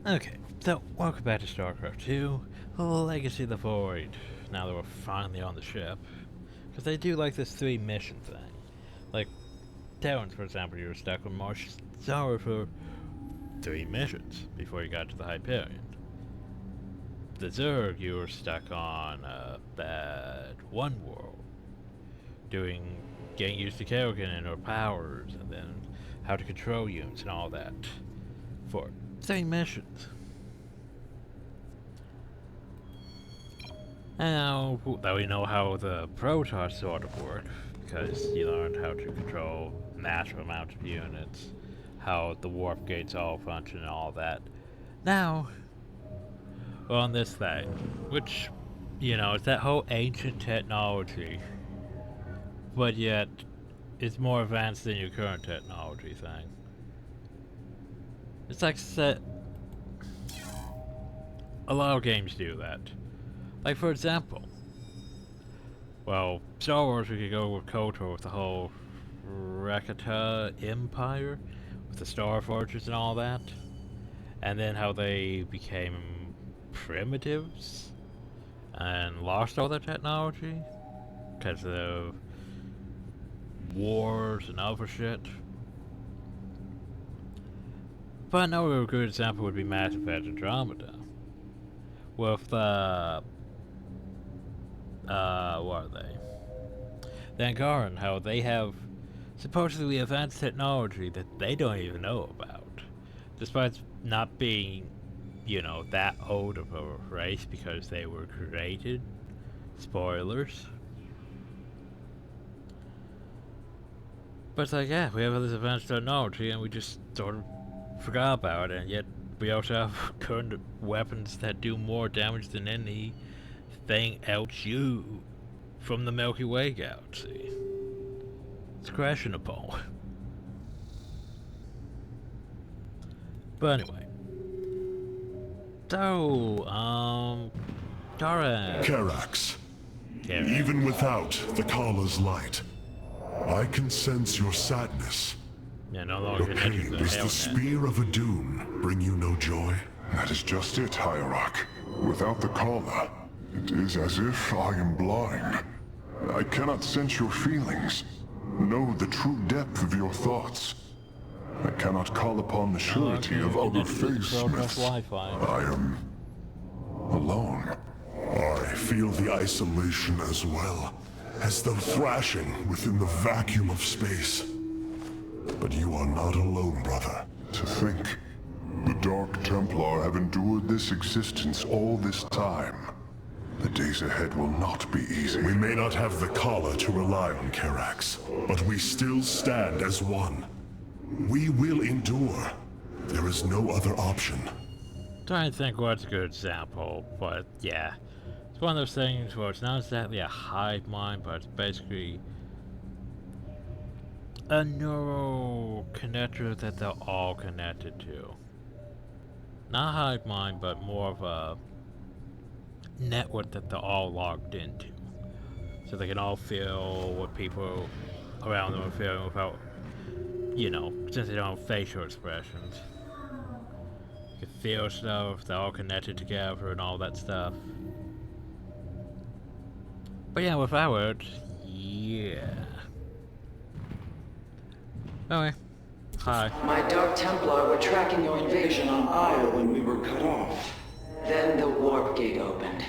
Okay, so welcome back to Starcraft 2, Legacy of the Void. Now that we're finally on the ship, because they do like this 3 mission thing. Like, Terrans, for example, you were stuck on Mars Star for 3 missions before you got to the Hyperion. The Zerg, you were stuck on that one world, getting used to Kerrigan and her powers, and then how to control units and all that for 3 missions. And now that we know how the Protoss sort of work, because you learned how to control massive amounts of units, how the warp gates all function and all that. Now, we're on this thing, which, it's that whole ancient technology, but yet it's more advanced than your current technology thing. It's like a lot of games do that. Like, for example, well, Star Wars, we could go with KOTOR with the whole Rakata Empire, with the Star Forges and all that, and then how they became primitives and lost all their technology because of wars and other shit. But another good example would be Mass Effect Andromeda, with the what are they? The Angaran, how they have supposedly advanced technology that they don't even know about. Despite not being, that old of a race because they were created. Spoilers. But it's like, yeah, we have all this advanced technology and we just sort of forgot about it, and yet we also have current weapons that do more damage than anything else from the Milky Way galaxy. It's questionable. But anyway. So, Tara. Karax. Even without the Kala's light, I can sense your sadness. Yeah, no longer your pain. Does the spear of Adun bring you no joy? That is just it, Hierarch. Without the Kala, it is as if I am blind. I cannot sense your feelings, know the true depth of your thoughts. I cannot call upon the surety of other phase-smiths. I am alone. I feel the isolation as well, as though thrashing within the vacuum of space. But you are not alone, brother. To think, the Dark Templar have endured this existence all this time. The days ahead will not be easy. We may not have the Kala to rely on, Karax, but we still stand as one. We will endure. There is no other option. Trying to think what's a good example, but yeah. It's one of those things where it's not exactly a hive mind, but it's basically a neural connector that they're all connected to. Not a hive mind, but more of a network that they're all logged into. So they can all feel what people around them are feeling without, since they don't have facial expressions. You can feel stuff, they're all connected together and all that stuff. But yeah, without it, yeah. Anyway, hi. My Dark Templar were tracking your invasion on Io when we were cut off. Then the warp gate opened.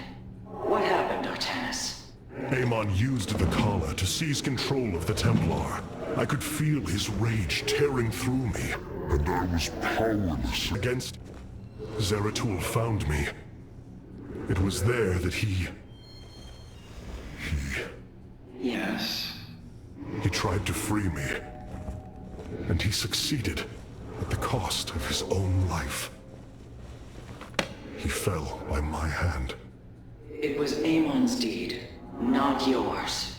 What happened, Artanis? Amon used the Kala to seize control of the Templar. I could feel his rage tearing through me. And I was powerless. Against Zeratul found me. It was there that he... Yes. He tried to free me. And he succeeded at the cost of his own life. He fell by my hand. It was Amon's deed, not yours.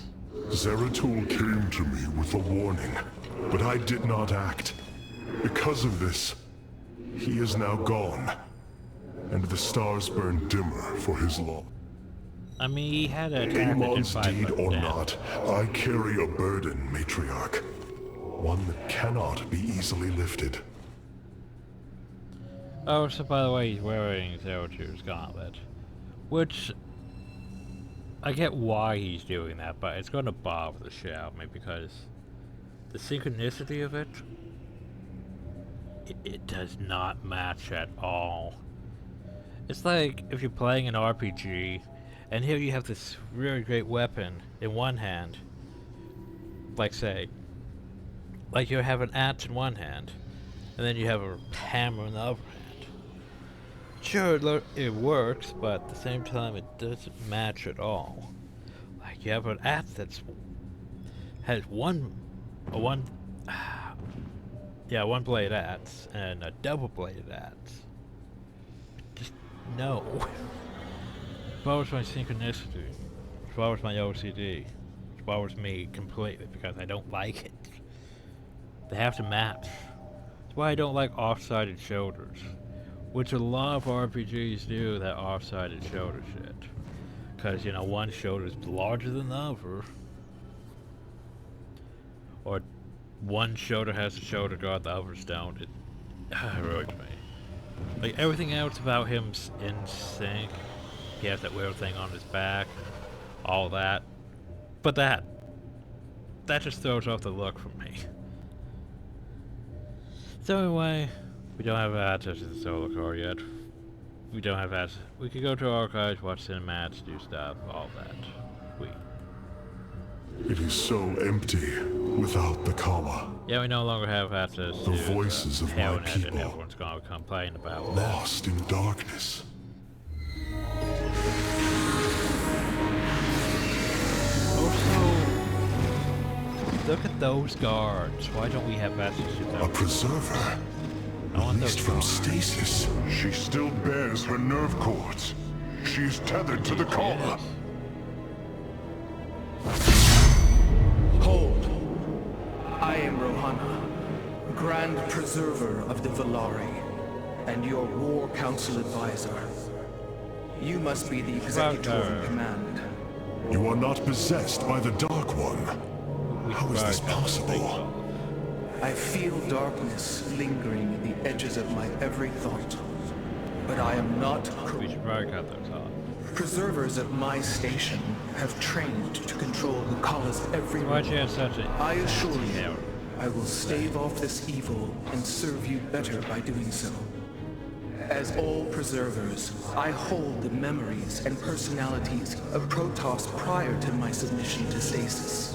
Zeratul came to me with a warning, but I did not act. Because of this, he is now gone, and the stars burn dimmer for his loss. I mean, he had a Amon's deed or not, I carry a burden, Matriarch. One that cannot be easily lifted. Oh, so by the way, he's wearing 02's gauntlet. Which, I get why he's doing that, but it's going to bother the shit out of me because the synchronicity of it, it does not match at all. It's like if you're playing an RPG, and here you have this really great weapon in one hand, like say, like you have an axe in one hand, and then you have a hammer in the other hand. Sure, it works, but at the same time, it doesn't match at all. Like you have an axe that's has one blade axe and a double bladed axe. Just no. It bothers my synchronicity. It bothers my OCD. It bothers me completely because I don't like it. They have to match. That's why I don't like off-sided shoulders, which a lot of RPGs do, that off-sided shoulder shit. Because, you know, one shoulder is larger than the other. Or one shoulder has a shoulder guard, the others don't. It ruins me. Like, everything else about him's in sync. He has that weird thing on his back. All that. But that just throws off the look for me. So anyway, we don't have access to the solo core yet. We don't have access. We could go to archives, watch cinematics, do stuff, all that. It is so empty without the Kama. Yeah, we no longer have access to The voices of my Hellnet, and people. everyone's gonna complain about Lost in darkness. Also, look at those guards. Why don't we have access to A them? preserver. I want Released those from guards. stasis. She still bears her nerve cords. She is tethered to the collar. Hold. I am Rohana, Grand Preserver of the Valari, and your War Council Advisor. You must be the Executor in command. You are not possessed by the Dark One. How is this possible? I feel darkness lingering at the edges of my every thought. But I am not We should probably cut those off. Preservers at my station have trained to control the Kala's every Why'd you move. have such a... I assure you, Yeah. I will stave off this evil and serve you better by doing so. As all preservers, I hold the memories and personalities of Protoss prior to my submission to stasis.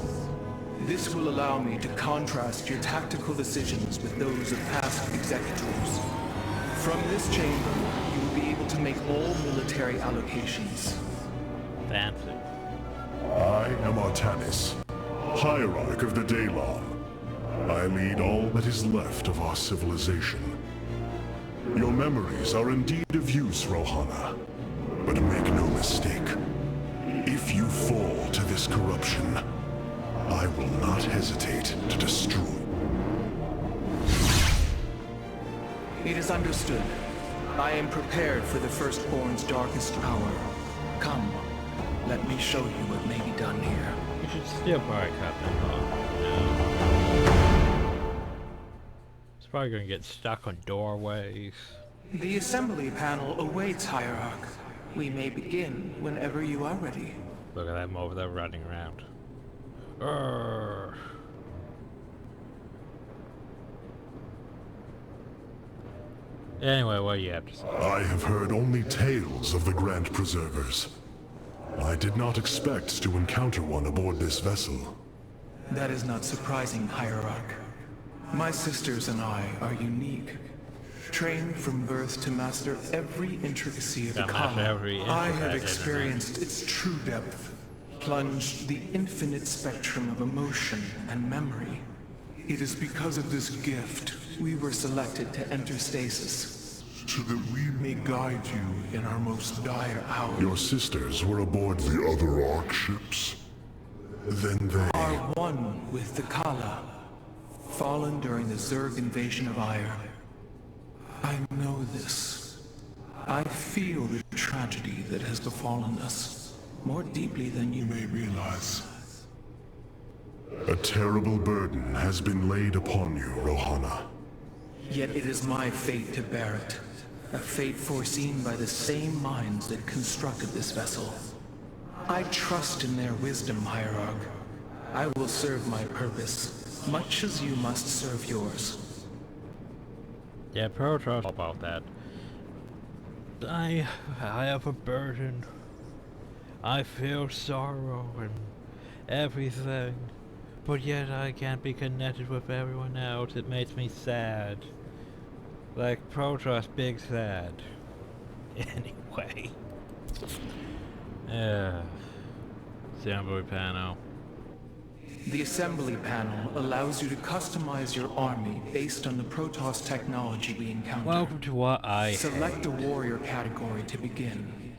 This will allow me to contrast your tactical decisions with those of past executors. From this chamber, you will be able to make all military allocations. Fancy. I am Artanis, Hierarch of the Daylon. I lead all that is left of our civilization. Your memories are indeed of use, Rohana. But make no mistake. If you fall to this corruption, I will not hesitate to destroy. It is understood. I am prepared for the Firstborn's darkest hour. Come, let me show you what may be done here. You should still probably cut them off. Yeah. It's probably gonna get stuck on doorways. The assembly panel awaits, Hierarch. We may begin whenever you are ready. Look at them over there running around. Urgh. Anyway, what do you have to say? I have heard only tales of the Grand Preservers. I did not expect to encounter one aboard this vessel. That is not surprising, Hierarch. My sisters and I are unique. Trained from birth to master every intricacy of the To master Kala, every I intricate have in it. experienced its true depth, plunged the infinite spectrum of emotion and memory. It is because of this gift we were selected to enter stasis, So that we may guide you in our most dire hour. Your sisters were aboard the other Ark ships. Then they... are one with the Kala, fallen during the Zerg invasion of Ire. I know this. I feel the tragedy that has befallen us, more deeply than you may realize. A terrible burden has been laid upon you, Rohana. Yet it is my fate to bear it, a fate foreseen by the same minds that constructed this vessel. I trust in their wisdom, Hierarch. I will serve my purpose, much as you must serve yours. Yeah, Protoss about that. I have a burden. I feel sorrow and everything, but yet I can't be connected with everyone else. It makes me sad. Like Protoss, big sad. Anyway. Assembly panel. The assembly panel allows you to customize your army based on the Protoss technology we encounter. Welcome to what I Select a warrior category to begin.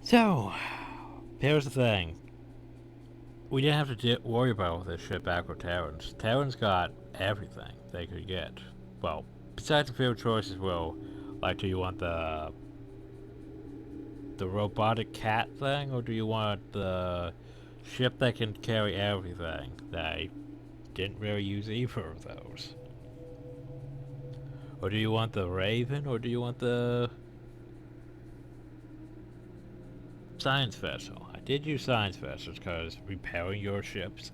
So, here's the thing. We didn't have to worry about this shit back with Terrans. Terrans got everything they could get. Well, besides a few choices, well, like, do you want the robotic cat thing, or do you want the ship that can carry everything? They didn't really use either of those. Or do you want the Raven, or do you want the science vessel? I did use science vessels because repairing your ships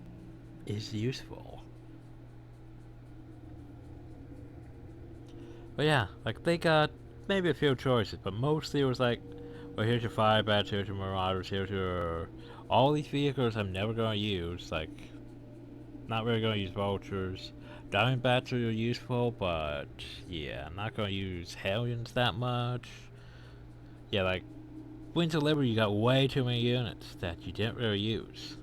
is useful. But yeah, like, they got maybe a few choices, but mostly it was like, well, here's your Firebats, here's your Marauders, here's your... all these vehicles I'm never gonna use, like, not really gonna use Vultures. Diamond Bats are useful, but yeah, I'm not gonna use Hellions that much. Yeah, like, Wings of Liberty, you got way too many units that you didn't really use.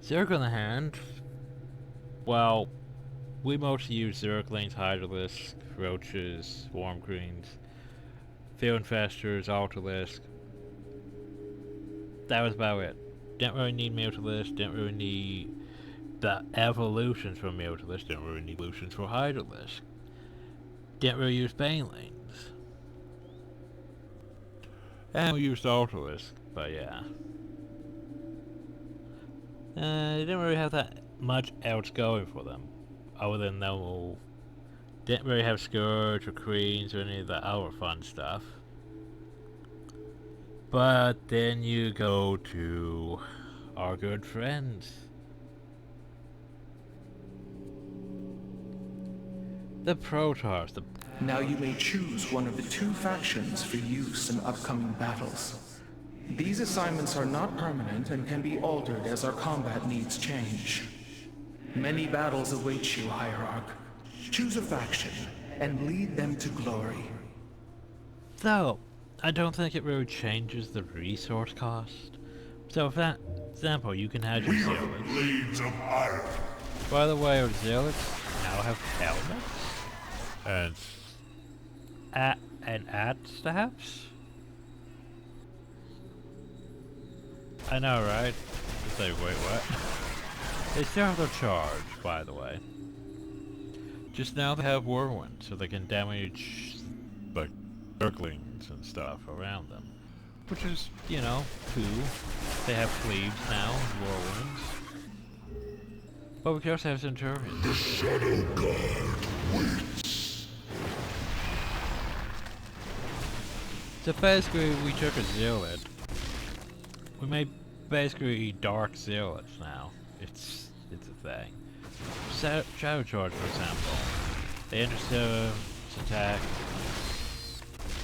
Zerg on the hand, well, we mostly use Zerglings, Hydralisks, Roaches, Swarm Queens, Field Infestors, Ultralisk. That was about it. Didn't really need Mutalisk, didn't really need the evolutions from Mutalisk, didn't really need evolutions for Hydralisk. Didn't really use Banelings. And we used Ultralisk, but yeah. They didn't really have that much else going for them. Other than they didn't really have Scourge or Queens or any of the other fun stuff. But then you go to our good friends, the Protoss. Now you may choose one of the two factions for use in upcoming battles. These assignments are not permanent and can be altered as our combat needs change. Many battles await you, Hierarch. Choose a faction and lead them to glory. Though, I don't think it really changes the resource cost. So, for example, you can have your Zealots. Blades of iron. By the way, our Zealots now have helmets and ad staffs. I know, right? It's like, wait, what? They still have their charge, by the way. Just now they have Whirlwind, so they can damage, like, Zerglings and stuff around them. Which is, you know, cool. They have Cleaves now, Whirlwinds. But we can also have Centurions. The Shadow Guard waits. So basically, we took a Zealot. We made basically Dark Zealots now. It's a thing. Shadow Charge, for example. They intercept attack.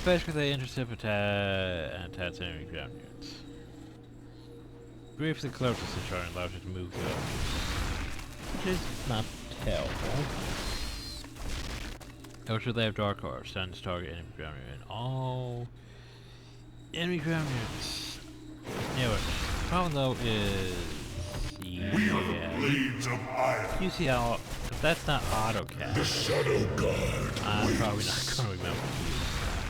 Basically, they intercept attack and attack enemy ground units. Briefly closest to turn allows you to move up, which is not helpful. Also, they have Dark Horse, sends target enemy ground unit. All enemy ground units. Anyway, the problem though is, yeah, Blades of iron. you see how if that's not AutoCAD, The Shadow Guard I'm waits. probably not going to remember to use that.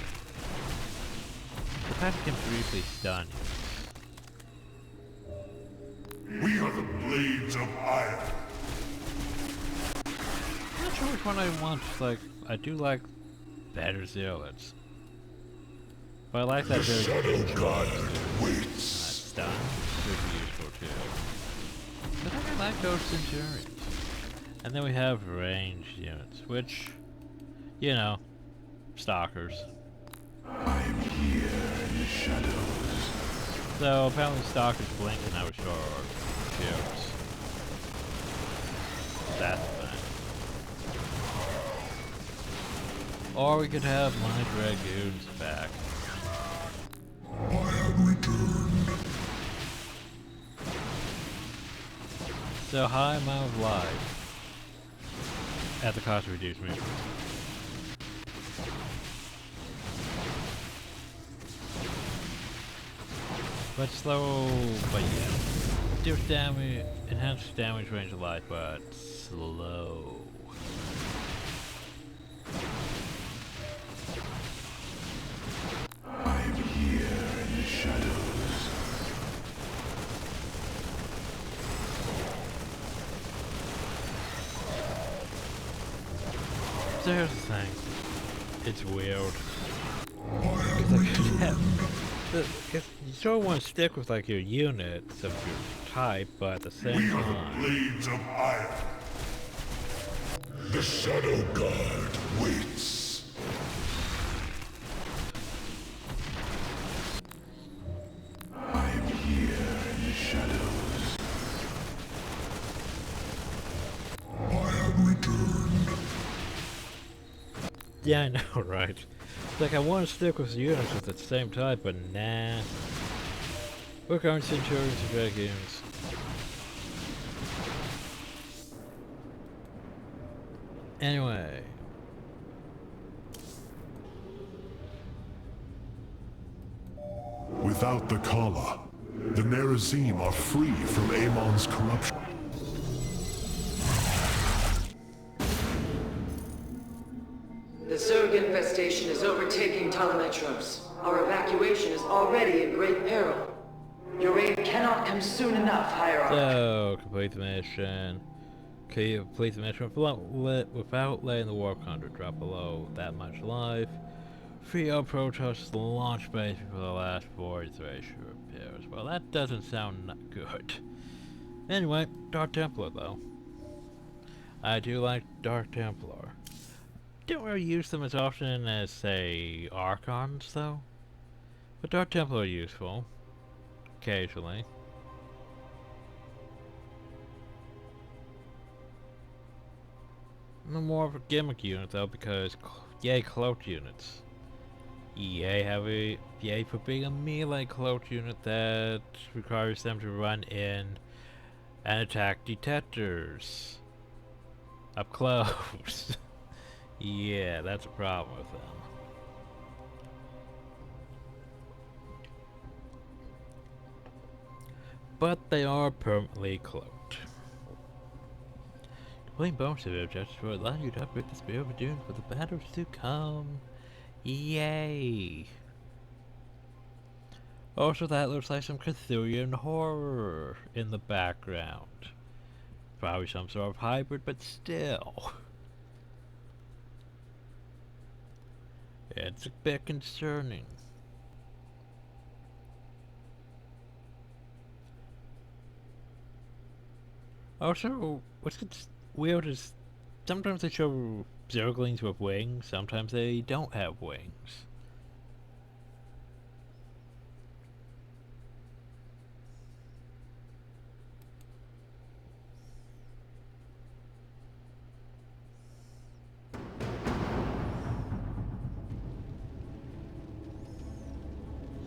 The fact can briefly stun you. We are the Blades of iron. I'm not sure which one I want. Like, I do like better Zealots, but I like that The very Shadow Guard waits. stun. Could be useful too. But I like those Centurions. And then we have ranged units, which, you know, stalkers. I'm here in the shadows. So apparently stalkers blink and have short shields. That's fine. Or we could have my dragoons back. I have returned. So high amount of life at the cost of reduced movement. But slow, but yeah. Reduce damage, enhance damage range of life, but slow. I'm here in the shadows. So here's the thing. It's weird. Because you sort of want to stick with like your units of your type, but at the same time. Blades of iron. The Shadow Guard waits. I'm here in the shadows. I have returned. Yeah, I know, right? It's like I want to stick with units with the same type, but nah. We're going Centurions and Dragoons. Anyway. Without the Kala, the Nerazim are free from Amon's corruption. The Zerg infestation is overtaking Telemetros. Our evacuation is already in great peril. Your aid cannot come soon enough, Hierarch. So, complete the mission. Complete the mission without letting the warp conduit drop below that much life. Free up Protoss launch base for the last 43 repairs. Well, that doesn't sound good. Anyway, Dark Templar though. I do like Dark Templar. Don't really use them as often as, say, Archons though. But Dark Templar are useful. Occasionally. I'm more of a gimmick unit though, because yay cloaked units. Yay for being a melee cloaked unit that requires them to run in and attack detectors. Up close. Yeah, that's a problem with them. But they are permanently cloaked. Completing bonus objectives will allow you to upgrade the Spear of Doom for the battles to come. Yay! Also, that looks like some Cthulhian horror in the background. Probably some sort of hybrid, but still. It's a bit concerning. Also, what's weird is sometimes they show Zerglings with wings, sometimes they don't have wings.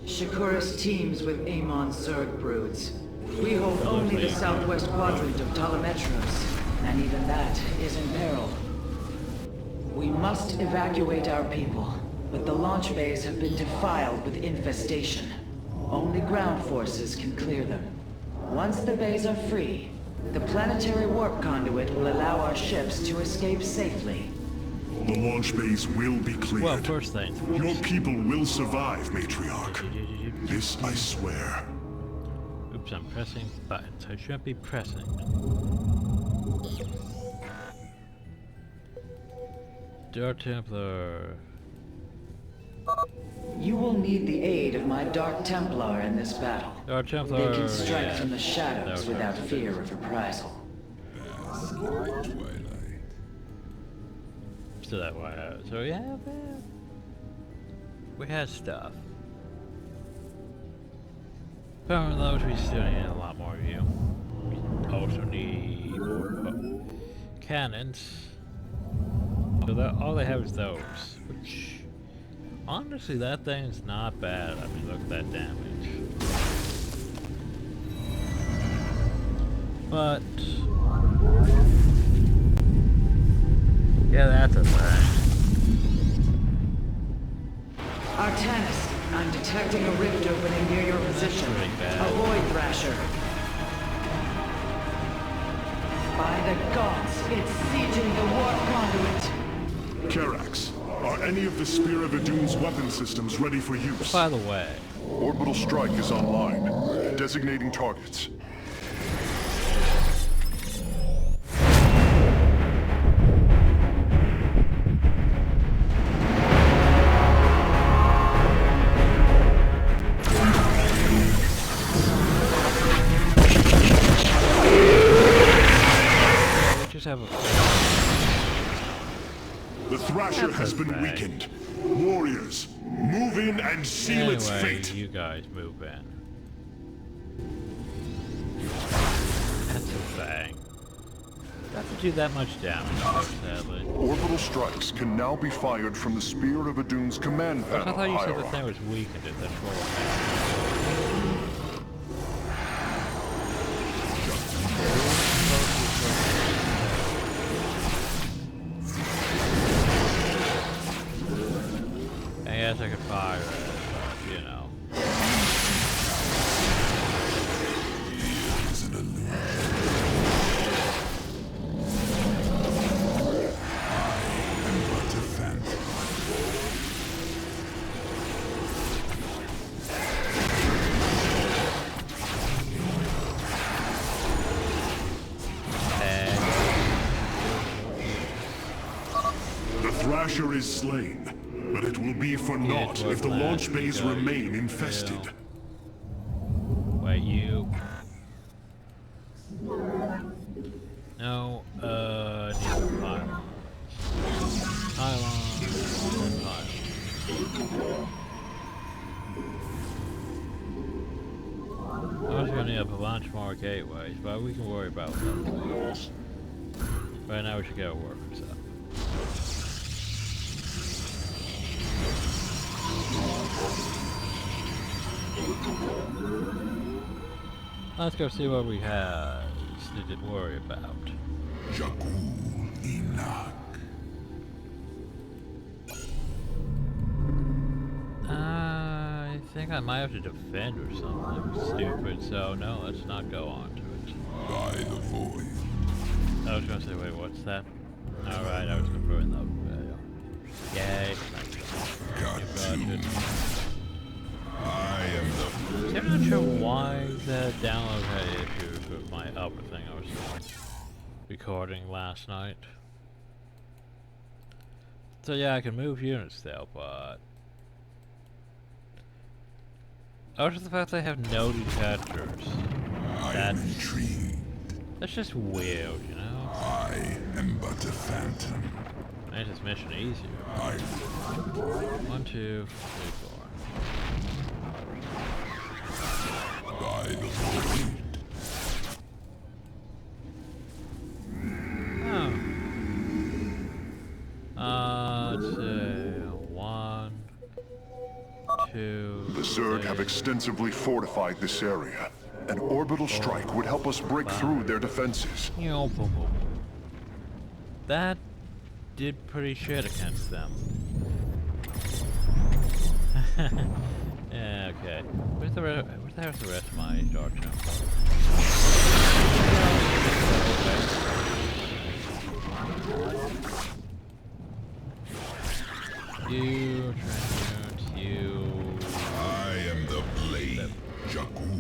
Shakuras teams with Amon's Zerg broods. We hold only the southwest quadrant of Telemetros, and even that is in peril. We must evacuate our people, but the launch bays have been defiled with infestation. Only ground forces can clear them. Once the bays are free, the planetary warp conduit will allow our ships to escape safely. The launch bays will be cleared. Well, first thing. Your people will survive, Matriarch. This I swear. Oops, I'm pressing buttons. I shouldn't be pressing. Dark Templar. You will need the aid of my Dark Templar in this battle. Dark Templar. They can strike yeah. from the shadows That without was fear of reprisal. Twilight. to that way. So yeah, man. We had stuff. Power loads, we still need a lot more of you. We also need more cannons. So that all they have is those, which honestly that thing's not bad. I mean, look at that damage. But yeah, that's a thing. Artanis, I'm detecting a rift opening near your position. Really bad. Avoid Thrasher. By the gods, it's sieging the warp conduit. Karax, are any of the Spear of Idun's weapon systems ready for use? By the way, Orbital strike is online. Designating targets. we just have a The Thrasher That's has been okay. weakened. Warriors, move in and seal its anyway, fate. you guys move in. That's a thing. Doesn't do that much damage, though, sadly. Orbital strikes can now be fired from the Spear of Idun's command I panel. thought you said the Hierarch. thing was weakened at that full. I guess I could fire it, but, you know. The Thrasher is slain, but it will be for naught if the launch bays remain infested. Wait, you. No, need a pylon. Pylon. I was gonna need up a bunch more gateways, but we can worry about that. Right now we should get our workers up. Let's go see what we have to worry about. I think I might have to defend or something stupid, so no, let's not go on to it. By the void. I was gonna say, wait, what's that? Alright, I was gonna throw in the video. Yay. Cartoon. I am the... See, I'm not sure why the download had issues with my other thing I was recording last night. So yeah, I can move units still, but... Also the fact they have no detectors. I retreat. That's just weird, you know? I am but a phantom. Makes this mission easier. I... 1, 2, 3, 4. By the void. Oh. Let's see. 1, 2. The Zerg have extensively fortified this area. An orbital strike would help us break through their defenses. That did pretty shit against them. Yeah, okay. Where the hell's the rest of my dark jump? You, Trenchard, you... I am the blade. Jakku.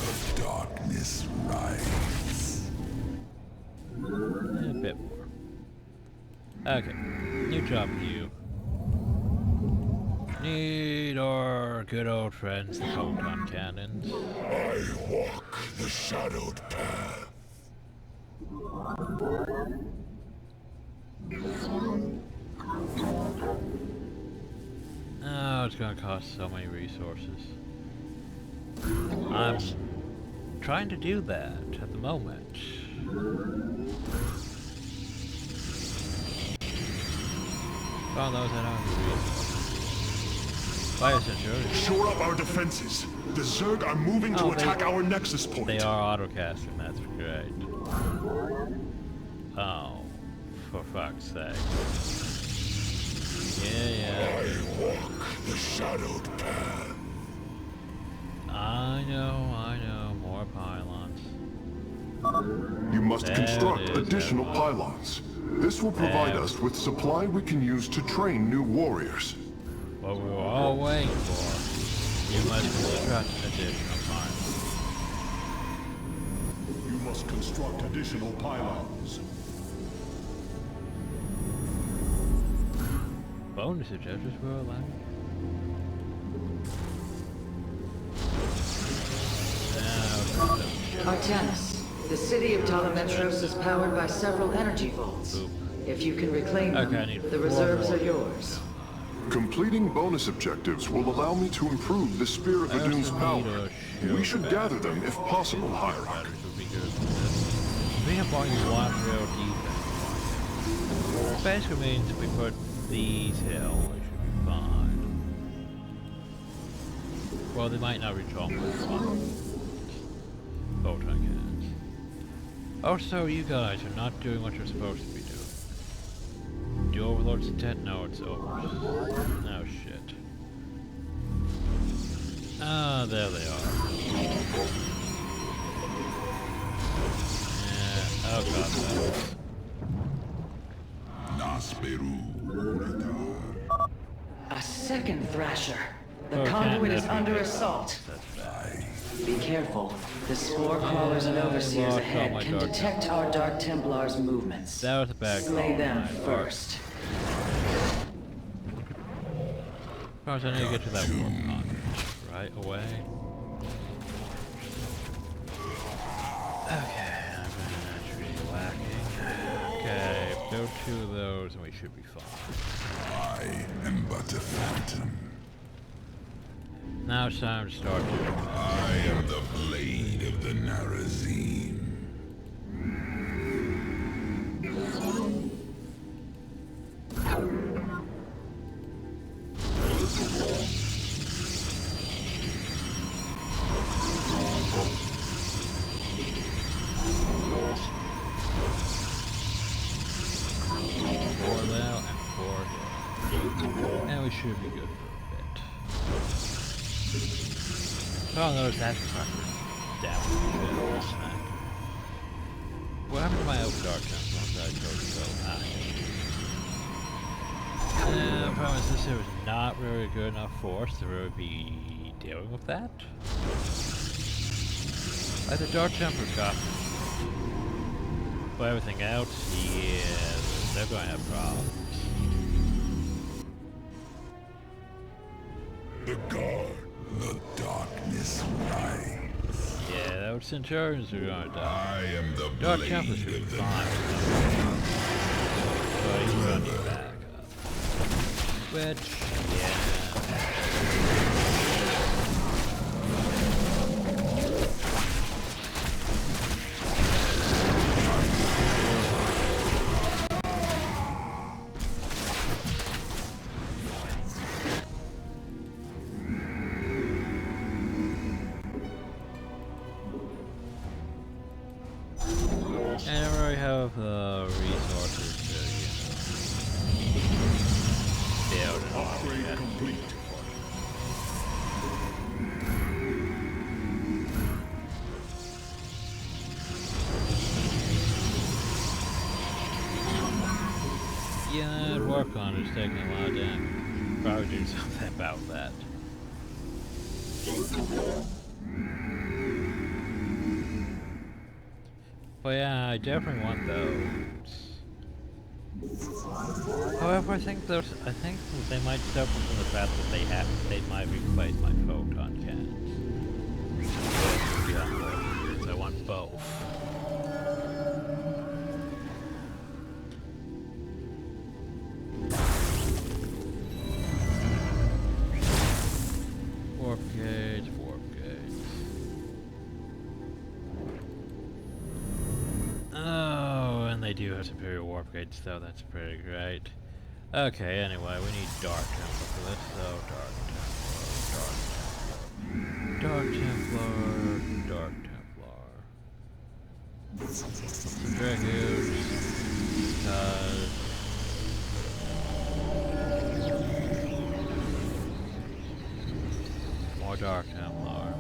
The darkness rises. A bit more. Okay, new job for you. Need our good old friends, the photon cannons. I walk the shadowed path. Oh, it's gonna cost so many resources. I'm trying to do that at the moment. Oh, those are not the resources. Why is it sure? Shore up our defenses. The Zerg are moving to attack our nexus point. They are autocasting, that's great. Oh, for fuck's sake. Yeah. I walk the shadowed path. I know, more pylons. You must There construct it is, additional everyone. pylons. This will provide There. us with supply we can use to train new warriors. What we were all waiting for. You must construct additional pylons. You must construct additional pylons. Bonus objectives were allowed. Artanis, the city of Talametros is powered by several energy vaults. Boop. If you can reclaim them, Okay, I need the 4 reserves more. are yours. Completing bonus objectives will allow me to improve the Spear of I Adun's also power. need a We shield should back. gather them if possible, Hierarch. Batteries would be good for this. We have only one real defense. Basically means if we put these here, we should be fine. Well, they might not reach all my photon cannons. Also, you guys are not doing what you're supposed to be doing. The Overlord's dead? No, it's over. Oh shit. Ah, there they are. Yeah, oh god, that. A second Thrasher. The Oh, conduit can't is that be under good? assault. That's bad. Be careful. The spore crawlers and overseers lost all ahead my can Dark detect our Dark Templars' movements. That was a bad call. Slay them on my part. first. First, I need to get to that warp right away. Okay, I'm really lacking. Okay, build 2 of those and we should be fine. I am but a phantom. Now it's time to start doing that. I am the blade of the Narazim. Four now and 4 here. And we should be good for a bit. Oh no, that's fucker. Down. What happened to my old Dark Temple? Once I told you so. The problem is this here was not really good enough force to really be dealing with that. Like the Dark Temple got me. But everything else, yeah, they're going to have problems. The guard. The darkness rides. Yeah, those Centurions are going to die. I am the Dark blade Temple should be of the fine. But he's going to need backup. Which, yeah. I don't really have the resources to, build it all Upgrade yet. complete. Yeah, I'd work on it. It's taking a lot of damage. Probably do something about that. But yeah, I definitely want those. However, I think that they might suffer from the fact that they might replace my photon cannons. Yeah, so I want both. they do have superior warp gates, though. That's pretty great. Okay, anyway, we need Dark Templar for this, so Dark Templar, Dark Templar. Dragoons, more Dark Templar.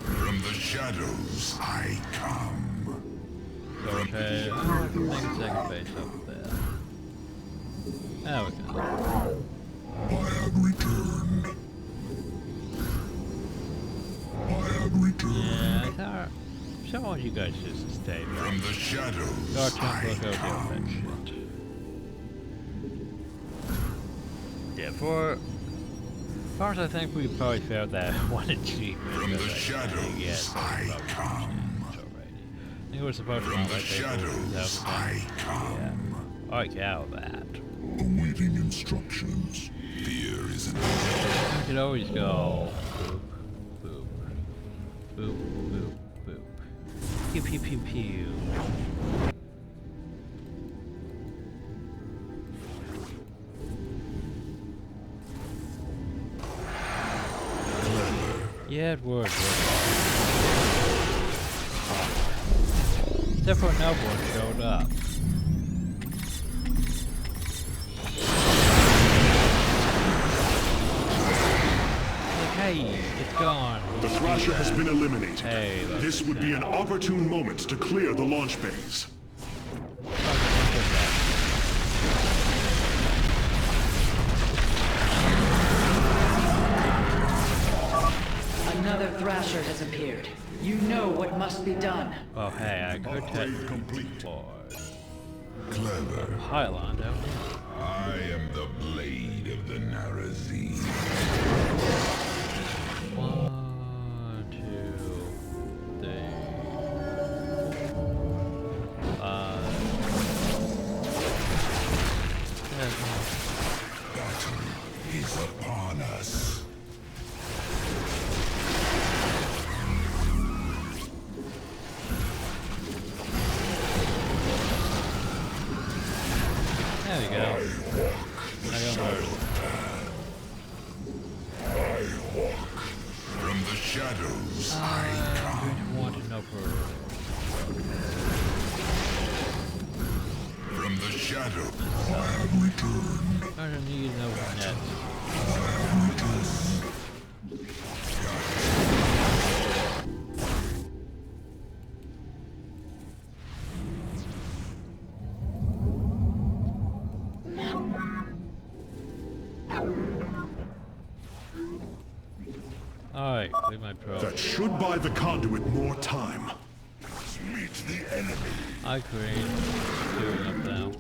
From the shadows I come. Okay, I can make a second base up there. There we go. I have returned. I have returned. Yeah, I thought some of you guys just stay there. From the shadows Dark I Templar, go deal come. with that shit. Yeah, for far as I think we probably failed that one achievement. From the because shadows I come. I think we're supposed to From not the let shadows I come. I got that. Awaiting instructions. Fear is an I could always go boop, boop, boop, boop, boop. Pew pew pew pew. Yeah, it would. Except for no one showed up. Hey, it's gone. The Thrasher has been eliminated. Hey, look This at would be that. an opportune moment to clear the launch bays. Another Thrasher has appeared. You know what must be done. Oh, hey, I could Upgrade take complete. clever. Highland out I am the blade of the Narazine. One, two, three, Battle is upon us. there we go. I got murdered. From the shadows I I'm going to want to know further. From the shadow I have returned. I don't need no net. Alright, leave my pro. That should buy the conduit more time. Meet the enemy. I agree. Doing up now.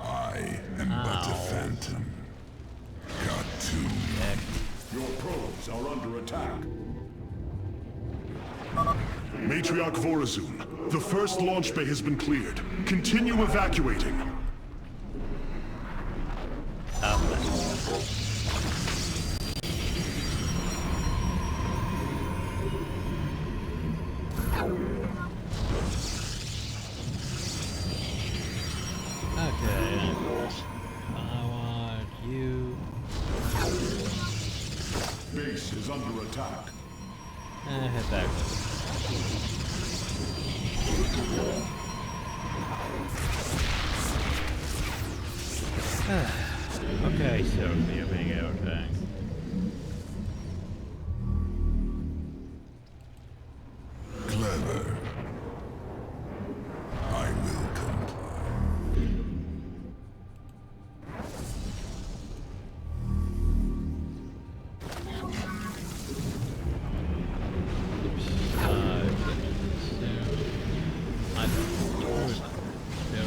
I am but a Ow. phantom. Got to. Heck. Your probes are under attack. Matriarch Vorazun, the first launch bay has been cleared. Continue evacuating. Up. Okay. I want you. Base is under attack. Head back. Okay, so we're being everything. Clever. I will comply. I don't know.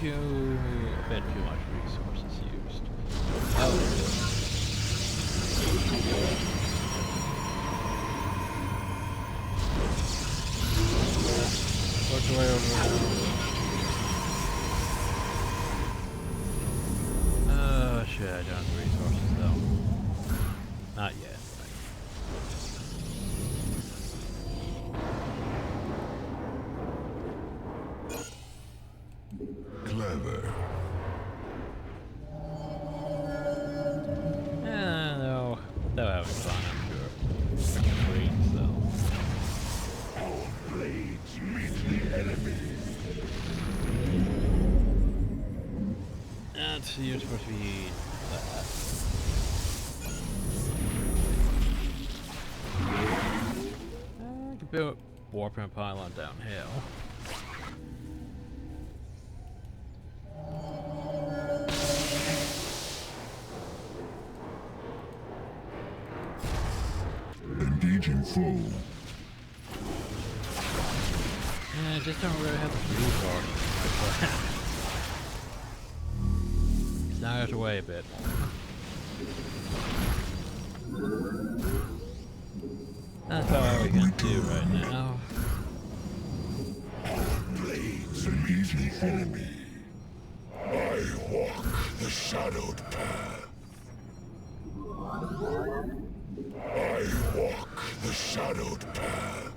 a bit too much resources used. Oh. Work your way over now. Oh shit, I don't have the resources though. Not yet. Clever. No, they're having fun, I'm sure. Freaking Marines, though. Our blades meet the enemy. That's you're supposed to be that. I can build warp and pylon downhill. Engaging foe. Yeah, I just don't really have the resources. Now I have to wait a bit. That's all we can do right now. Blades meet the enemy. I walk the shadowed path. I walk the shadowed path.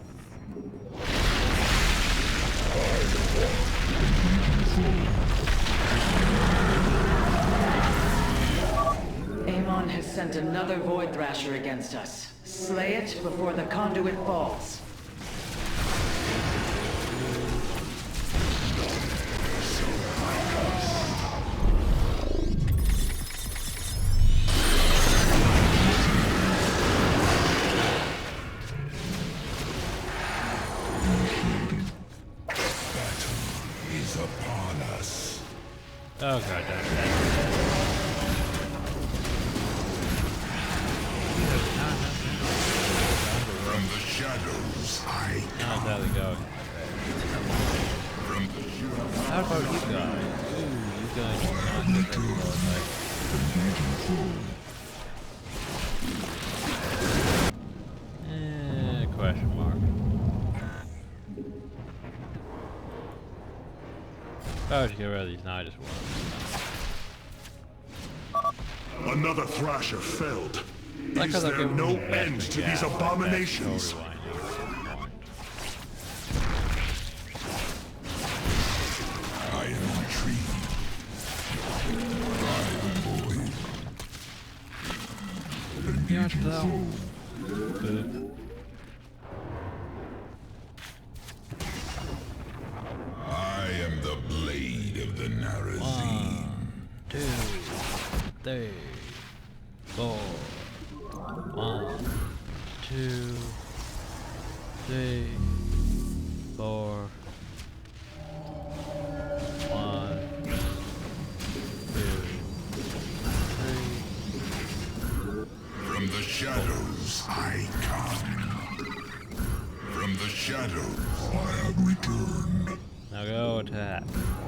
Amon has sent another Void Thrasher against us. Slay it before the conduit falls. Is upon us. Oh god, damn From the shadows, I how's that going? from How about you guys? Ooh, you guys do not get that close, like. Question mark. Probably should get rid of these Nidus ones. Another Thrasher felled. Like Is how they're there giving no me end investment to these gas, like, that's abominations? totally what I need. I am intrigued. You know what, though? Boop. I am the blade of the Narazim. 1, 2, 3, 4. 1, 2, 3, 4. 1, 2, 3. From the shadows I come. From the shadows I have returned. Now go attack.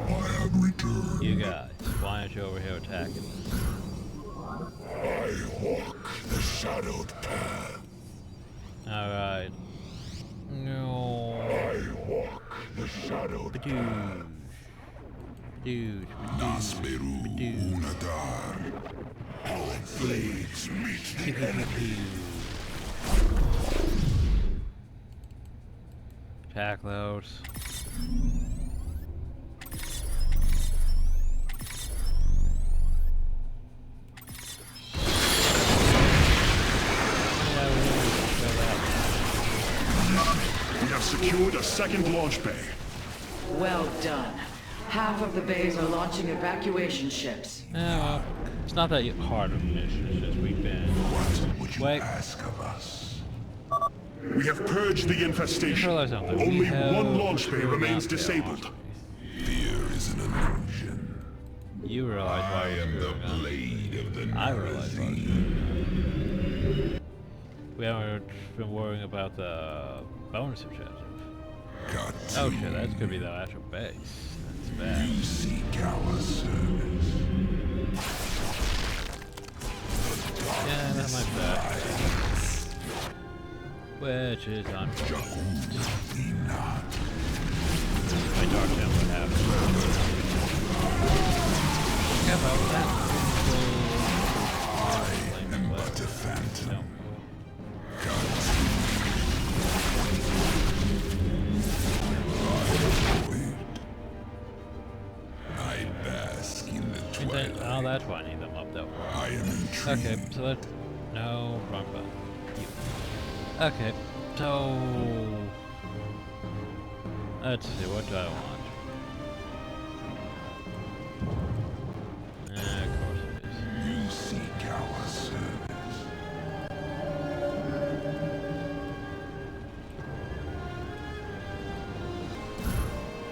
I have returned. You guys, why aren't you over here attacking? I walk the shadowed path. Alright. No. I walk the shadowed path. Dude. Nasmeru Unadar. Our blades meet the enemy. Attack those. We have secured a second launch bay. Well done. Half of the bays are launching evacuation ships. Yeah, well, it's not that hard of a mission, it's just we've been... What would you Wait. ask of us? We have purged the Just infestation. realized something. Only We have one launch bay secured remains that disabled. launch Fear is an illusion. bay. You realize why I we're am the screwing up. blade of the I realize why we're Narazim. screwing up. We haven't been worrying about the bonus objective. Oh shit, that's gonna be the actual base. That's bad. You seek out Which is unfortunate. My Dark Temple happened. Yeah, about that. I am but a phantom. No. I bask in the twilight. Oh, that's why I need them up that way. I am intrigued. Okay, so let. No, wrong button. You. Okay, so. Let's see, what do I want? Of course it is. You seek our service.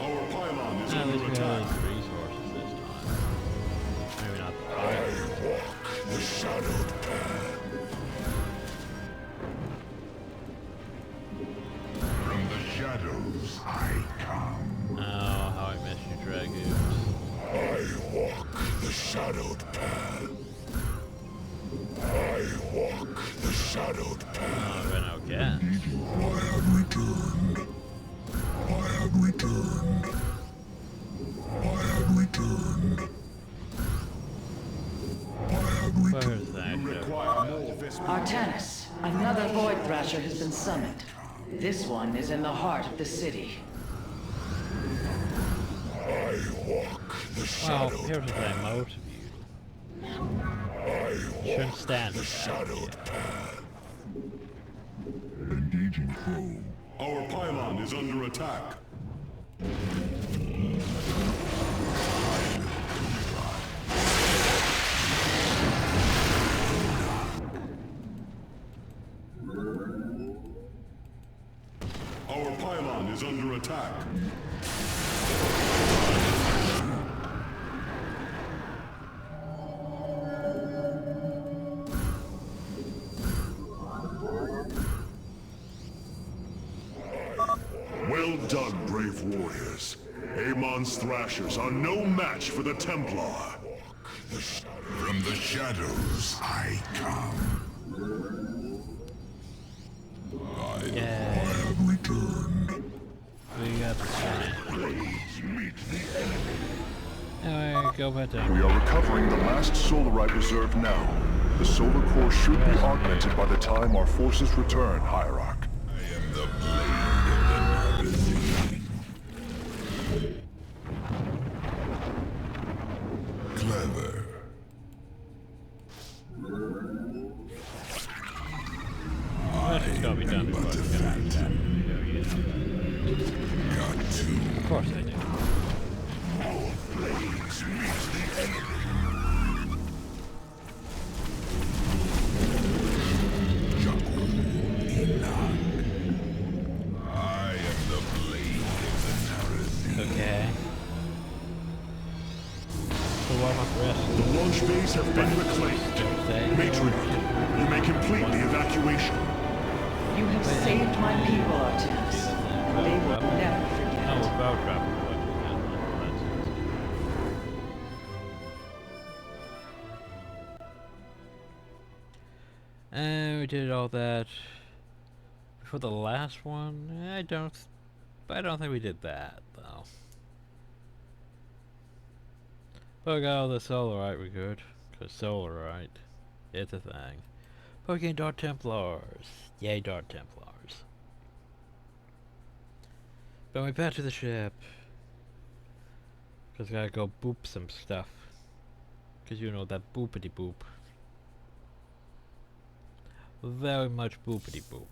Our pylon is At under least we have attack. resources this time. Maybe not the I fire. walk the shadowed path. From the shadows I come. Oh, how I miss you, Dragoons. I walk the shadowed path. I walk the shadowed path. Oh, but no gas. I have returned. I have returned. I have returned. I have returned. Where's that? Require more Vesper. Artanis, another Void Thrasher has been summoned. This one is in the heart of the city. I walk the Well, shadowed here's the thing, most of you shouldn't stand for that. shadowed path. Engaging foe. Our pylon is under attack. Our pylon is under attack. Well done, brave warriors. Amon's Thrashers are no match for the Templar. From the shadows I come. Yeah, Have returned. we got the sun. Alright, go back down. We are recovering the last solarite reserve now. The solar core should be augmented by the time our forces return, Hierarch. I am the blade of the Narazine. Clever. That's just gotta be done before But I a get out of that phantom. video, yeah. Got to. Of course I do. Blades meet the enemy. Jakul Inak. I am the blade of the Narazine. Okay. So what about the rest? The launch bays have been reclaimed. Stay? Matriarch, you may complete the evacuation. You have saved my people, Artanis, and they will never Oh, forget. without dropping the weapon. And we did all that for the last one. I don't think we did that though. But we got all the solarite we could, cause solarite, it's a thing. But we gained Dark Templars. Yay, Dark Templars. But we back to the ship. Cause gotta go boop some stuff. Cause you know that boopity boop. Very much boopity boop.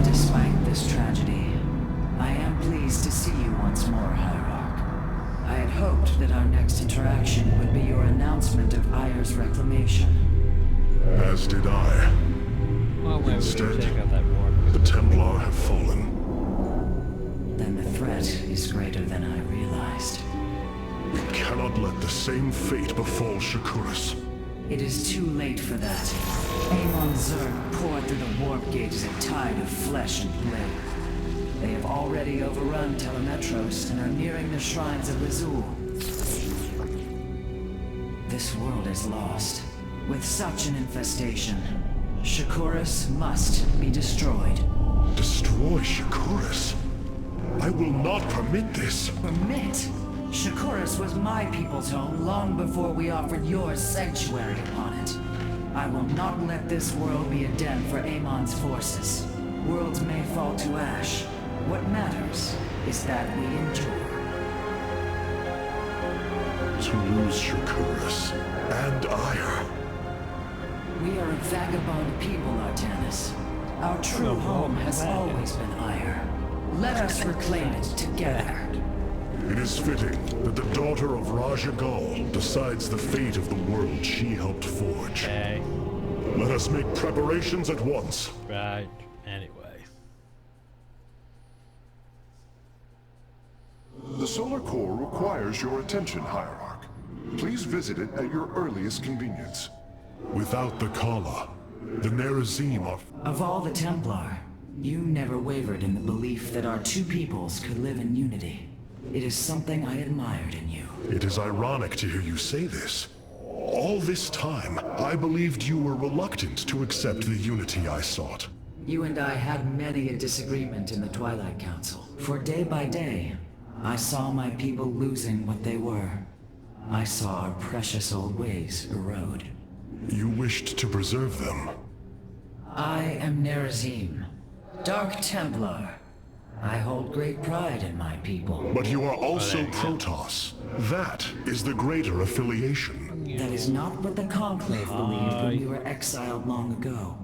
Despite this tragedy, I am pleased to see you once more, Hierarch. I had hoped that our next interaction would be your announcement of Ayer's reclamation. As did I. Well, maybe we should Instead, check out that war. The Templar have fallen. Then the threat is greater than I realized. We cannot let the same fate befall Shakuras. It is too late for that. Amon Zerg poured through the warp gate as a tide of flesh and blade. They have already overrun Telemetros and are nearing the shrines of Rizul. This world is lost. With such an infestation, Shakuras must be destroyed. Destroy Shakuras? I will not permit this. Permit? Shakuras was my people's home long before we offered yours sanctuary upon it. I will not let this world be a den for Amon's forces. Worlds may fall to ash. What matters is that we endure. To lose Shakuras and Ire. We are a vagabond people, Artanis. Our true home has always been Ire. Let us reclaim it together. It is fitting that the daughter of Raja Gal decides the fate of the world she helped forge. Okay. Let us make preparations at once. Right. Anyway. The solar core requires your attention, Hierarch. Please visit it at your earliest convenience. Without the Kala, the Nerazim are... Of all the Templar, you never wavered in the belief that our two peoples could live in unity. It is something I admired in you. It is ironic to hear you say this. All this time, I believed you were reluctant to accept the unity I sought. You and I had many a disagreement in the Twilight Council. For day by day, I saw my people losing what they were. I saw our precious old ways erode. You wished to preserve them. I am Nerazim, Dark Templar. I hold great pride in my people. But you are also Protoss. That is the greater affiliation. That is not what the Conclave believed when we were exiled long ago.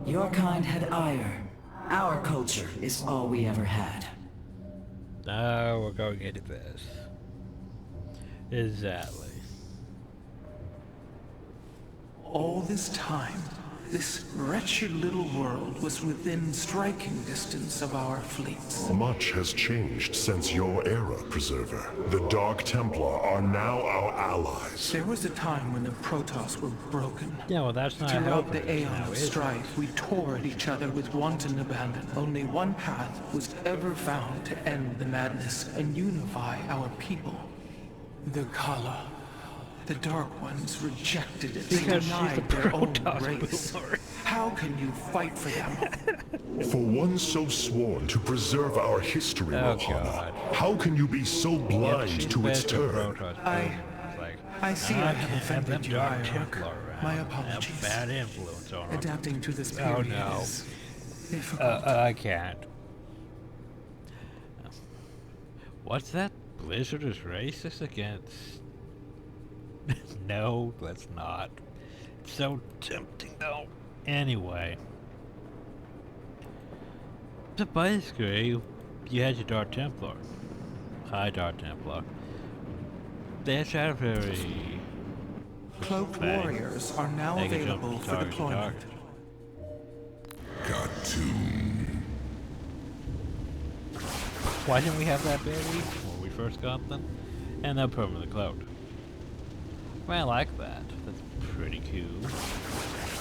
Your kind had ire. Our culture is all we ever had. Now we're going into this. Exactly. All this time, this wretched little world was within striking distance of our fleets. Much has changed since your era, Preserver. The Dark Templar are now our allies. There was a time when the Protoss were broken. Yeah, well, that's not Throughout helping the us aeon now, of is it? strife, we tore at each other with wanton abandon. Only one path was ever found to end the madness and unify our people. The Kala. The Dark Ones rejected it. They Because she's denied the their own Protoss race. ruler. How can you fight for them? For one so sworn to preserve our history, Oh, Rohana, God. how can you be so blind She's to its best at turn? Protoss. I- It's like, I see I have can't offended them you, Dark Hierarch. Templar around. My They have apologies. bad influence on them. Adapting to this Oh, period no. is difficult. I can't. What's that? Blizzard is racist against... No, let's not. It's so tempting though. Anyway. So basically, you had your Dark Templar. Hi, Dark Templar. Their Shadowberry... Cloaked warriors are now They can jump available from for target to deployment. target. Cartoon. Why didn't we have that baby when we first got them? And they're permanently cloaked. Well, I like that. That's pretty cool.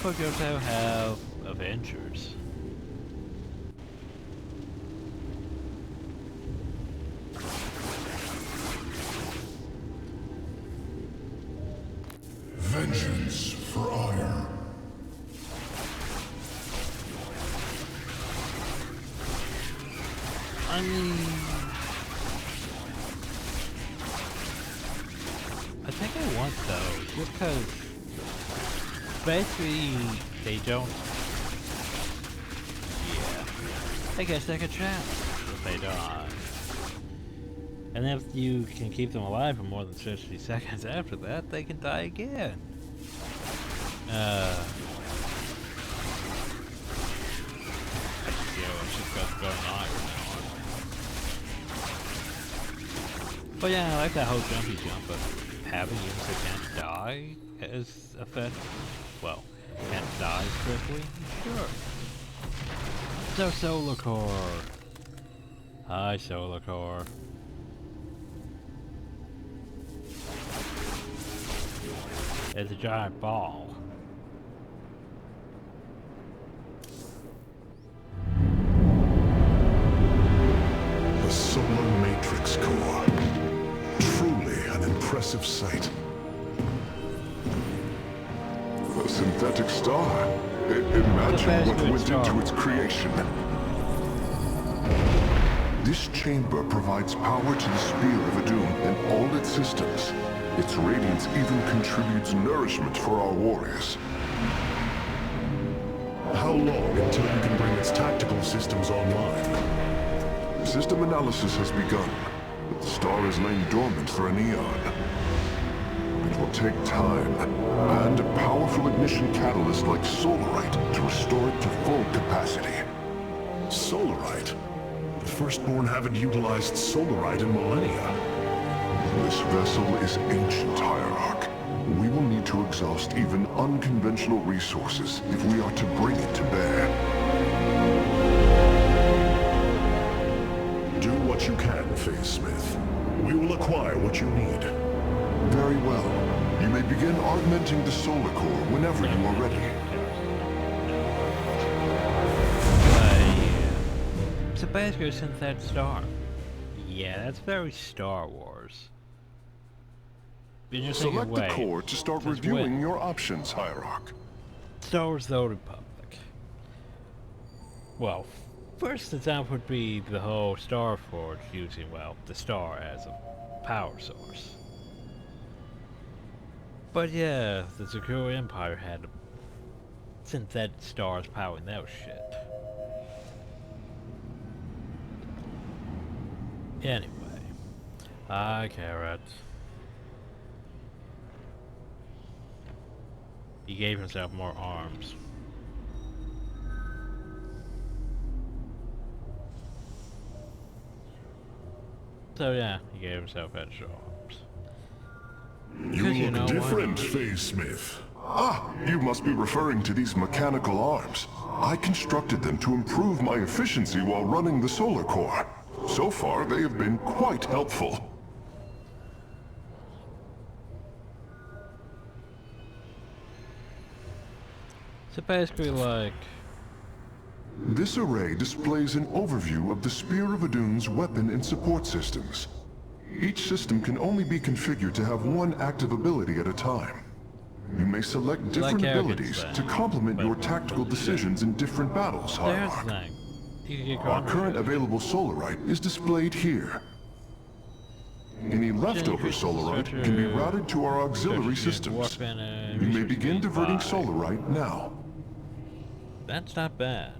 But you also have Avengers. Vengeance for ire. I mean... I think I want those, just because basically they don't... Yeah. I guess they could chance if they die. And if you can keep them alive for more than 60 seconds after that, they can die again. It's just got going on now. But yeah, I like that whole jumpy jump, but having units that can't die as effect, well, can't die quickly, sure. So Solar Core. Hi, Solar Core. It's a giant ball. impressive sight. A synthetic star. Imagine what went into its creation. This chamber provides power to the Spear of Adun and all its systems. Its radiance even contributes nourishment for our warriors. How long until you can bring its tactical systems online? System analysis has begun, but the star has lain dormant for an eon. It will take time, and a powerful ignition catalyst like Solarite to restore it to full capacity. Solarite? The Firstborn haven't utilized Solarite in millennia. This vessel is ancient, Hierarch. We will need to exhaust even unconventional resources if we are to bring it to bear. Do what you can, Phase Smith. We will acquire what you need. Very well. You may begin augmenting the solar core whenever you are ready. So basically a synthetic star. Yeah, that's very Star Wars. Select the core to start reviewing your options, Hierarch. Star Wars The Old Republic. Well, first example would be the whole Star Forge using, well, the star as a power source. But yeah, the Secure Empire had synthetic stars powering that shit. Anyway. Carrot. He gave himself more arms. So yeah, he gave himself extra arms. You look different, Phase Smith. Ah, you must be referring to these mechanical arms. I constructed them to improve my efficiency while running the solar core. So far, they have been quite helpful. So basically like... This array displays an overview of the Spear of Adun's weapon and support systems. Each system can only be configured to have one active ability at a time. You may select different abilities to complement your tactical decisions in different battles, Hierarch. Our current available Solarite is displayed here. Any leftover Solarite can be routed to our auxiliary systems. You may begin diverting Solarite now. That's not bad.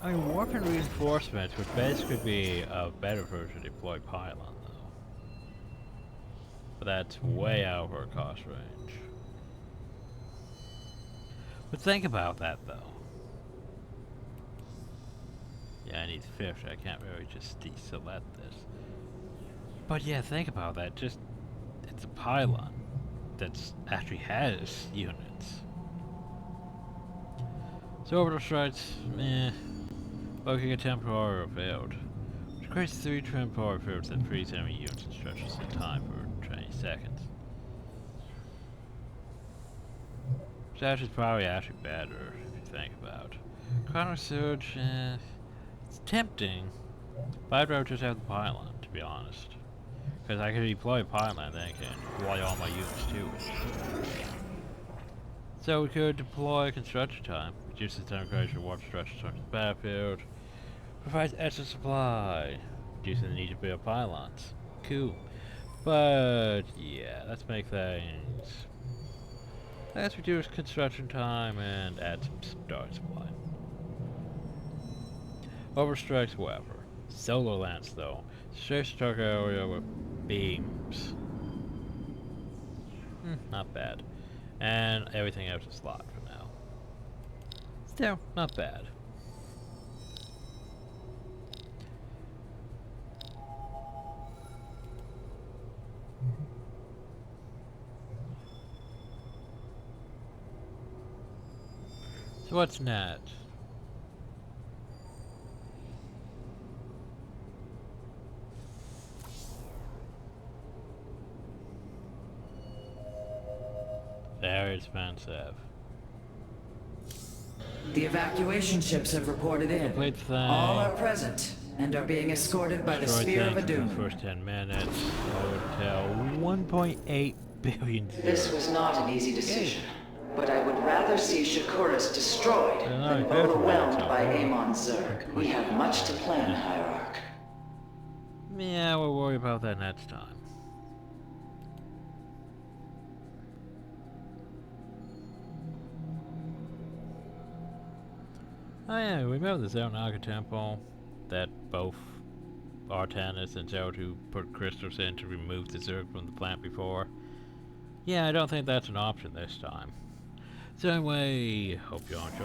I mean, warp and reinforcements would basically be a better version of deployed pylon, though. But that's way out of our cost range. But think about that, though. Yeah, I need fish. I can't really just deselect this. But yeah, think about that. Just, it's a pylon that's actually has units. So orbital strikes, Looking at temporary failed. Which creates 3 temporary fields that freeze enemy units and stretches the time for 20 seconds. Which actually is probably actually better if you think about it. Chrono Surge, it's tempting, but I'd rather just have the pylon, to be honest. Because I can deploy a pylon, then I can deploy all my units to it. So we could deploy construction time, reduce the time creation of warp stretches on the battlefield, provides extra supply, reducing the need to build pylons. Cool. But yeah, let's make things. Let's reduce construction time and add some star supply. Overstrikes, whatever. Solar lance though. Shapes the target area with beams. Not bad. And everything else is locked for now. Still, not bad. So what's next? Very expensive. The evacuation ships have reported in. Complete thing. All are present and are being escorted by the Destroy Spear of things in Adun. the first 10 minutes. Hotel 1.8 billion. This was not an easy decision, but I would rather see Shakuras destroyed than very overwhelmed familiar, by so- Amon Zerg. We have much to plan, Hierarch. Yeah, we'll worry about that next time. Oh yeah, remember the Zelnaga temple that both Artanis and Zelda put crystals in to remove the Zerg from the plant before? Yeah, I don't think that's an option this time. So anyway, hope you all enjoyed.